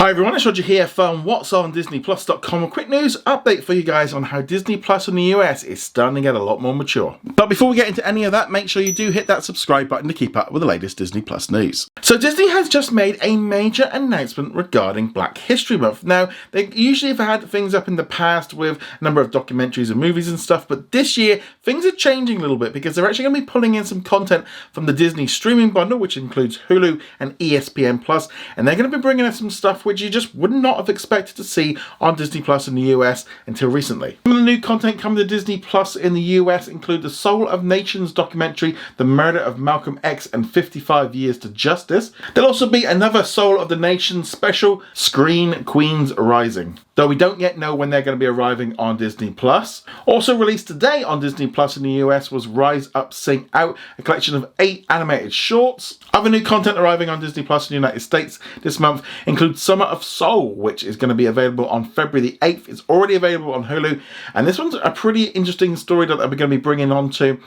Hi everyone, it's Roger here from What's on DisneyPlus.com. A quick news update for you guys on how Disney Plus in the US is starting to get a lot more mature. But before we get into any of that, make sure you do hit that subscribe button to keep up with the latest Disney Plus news. So Disney has just made a major announcement regarding Black History Month. Now, they usually have had things up in the past with a number of documentaries and movies and stuff, but this year things are changing a little bit because they're actually going to be pulling in some content from the Disney streaming bundle, which includes Hulu and ESPN Plus, and they're going to be bringing us some stuff which you just would not have expected to see on Disney Plus in the US until recently. Some of the new content coming to Disney Plus in the US include the Soul of Nations documentary, The Murder of Malcolm X and 55 Years to Justice. There'll also be another Soul of the Nations special, Screen Queens Rising, though we don't yet know when they're going to be arriving on Disney Plus. Also released today on Disney Plus in the US was Rise Up, Sing Out, a collection of 8 animated shorts. Other new content arriving on Disney Plus in the United States this month includes Summer of Soul, which is going to be available on February the 8th. It's already available on Hulu, and this one's a pretty interesting story that we're going to be bringing on to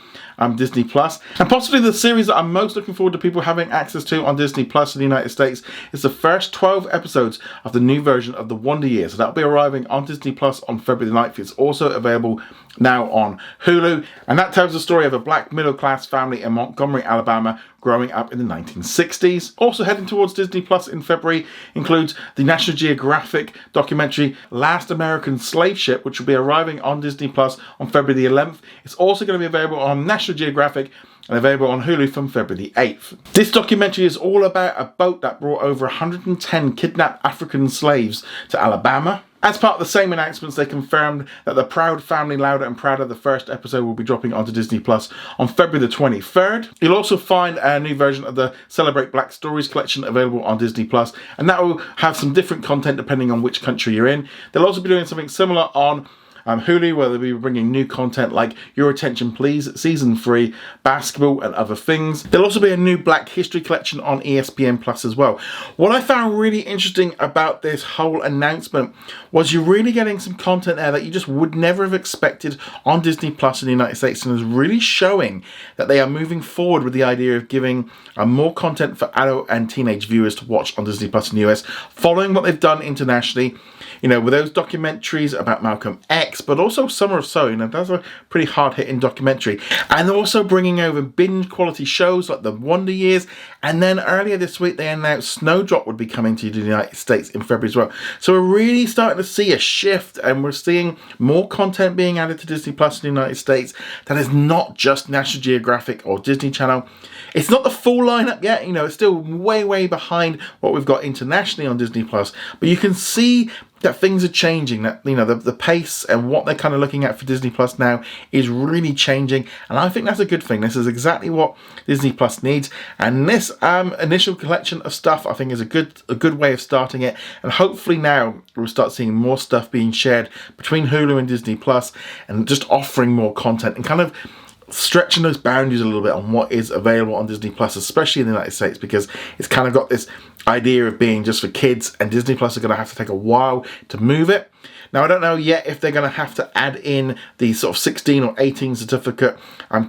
Disney Plus. And possibly the series that I'm most looking forward to people having access to on Disney Plus in the United States is the first 12 episodes of the new version of The Wonder Years. So that'll be arriving on Disney Plus on February the 9th. It's also available now on Hulu, and that tells the story of a black middle-class family in Montgomery, Alabama, growing up in the 1960s. Also heading towards Disney Plus in February includes the National Geographic documentary Last American Slave Ship, which will be arriving on Disney Plus on February the 11th. It's also going to be available on National Geographic and available on Hulu from February the 8th. This documentary is all about a boat that brought over 110 kidnapped African slaves to Alabama. As part of the same announcements, they confirmed that the Proud Family Louder and Prouder, the first episode, will be dropping onto Disney Plus on February the 23rd. You'll also find a new version of the Celebrate Black Stories collection available on Disney Plus, and that will have some different content depending on which country you're in. They'll also be doing something similar on Hulu, where they'll be bringing new content like Your Attention Please, Season 3, Basketball and Other Things. There'll also be a new Black History collection on ESPN Plus as well. What I found really interesting about this whole announcement was you're really getting some content there that you just would never have expected on Disney Plus in the United States, and is really showing that they are moving forward with the idea of giving more content for adult and teenage viewers to watch on Disney Plus in the US, following what they've done internationally, you know, with those documentaries about Malcolm X, but also Summer of Soul. You know, that's a pretty hard-hitting documentary. And they're also bringing over binge-quality shows like The Wonder Years. And then earlier this week, they announced Snowdrop would be coming to the United States in February as well. So we're really starting to see a shift, and we're seeing more content being added to Disney Plus in the United States that is not just National Geographic or Disney Channel. It's not the full lineup yet, you know, it's still way, way behind what we've got internationally on Disney Plus, but you can see that things are changing, that, you know, the pace and what they're kind of looking at for Disney Plus now is really changing, and I think that's a good thing. This is exactly what Disney Plus needs, and this initial collection of stuff I think is a good way of starting it, and hopefully now we'll start seeing more stuff being shared between Hulu and Disney Plus, and just offering more content and kind of stretching those boundaries a little bit on what is available on Disney Plus, especially in the United States, because it's kind of got this idea of being just for kids, and Disney Plus are going to have to take a while to move it. Now, I don't know yet if they're going to have to add in the sort of 16 or 18 certificate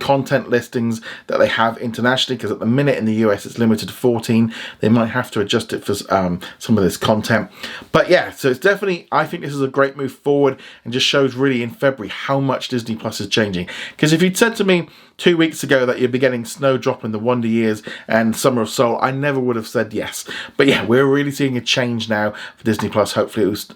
content listings that they have internationally, because at the minute in the US it's limited to 14. They might have to adjust it for some of this content. But yeah, so it's definitely, I think this is a great move forward, and just shows really in February how much Disney Plus is changing. Because if you'd said to me 2 weeks ago that you'd be getting Snowdrop in The Wonder Years and Summer of Soul, I never would have said yes. But yeah, we're really seeing a change now for Disney Plus. Hopefully it was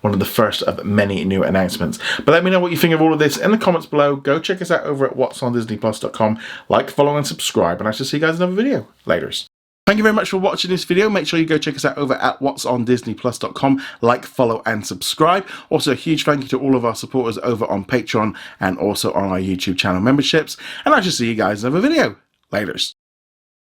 one of the first of many new announcements. But let me know what you think of all of this in the comments below. Go check us out over at whatsondisneyplus.com. Like, follow and subscribe, and I shall see you guys in another video. Laters. Thank you very much for watching this video. Make sure you go check us out over at whatsondisneyplus.com. Like, follow and subscribe. Also a huge thank you to all of our supporters over on Patreon and also on our YouTube channel memberships. And I shall see you guys in another video. Laters.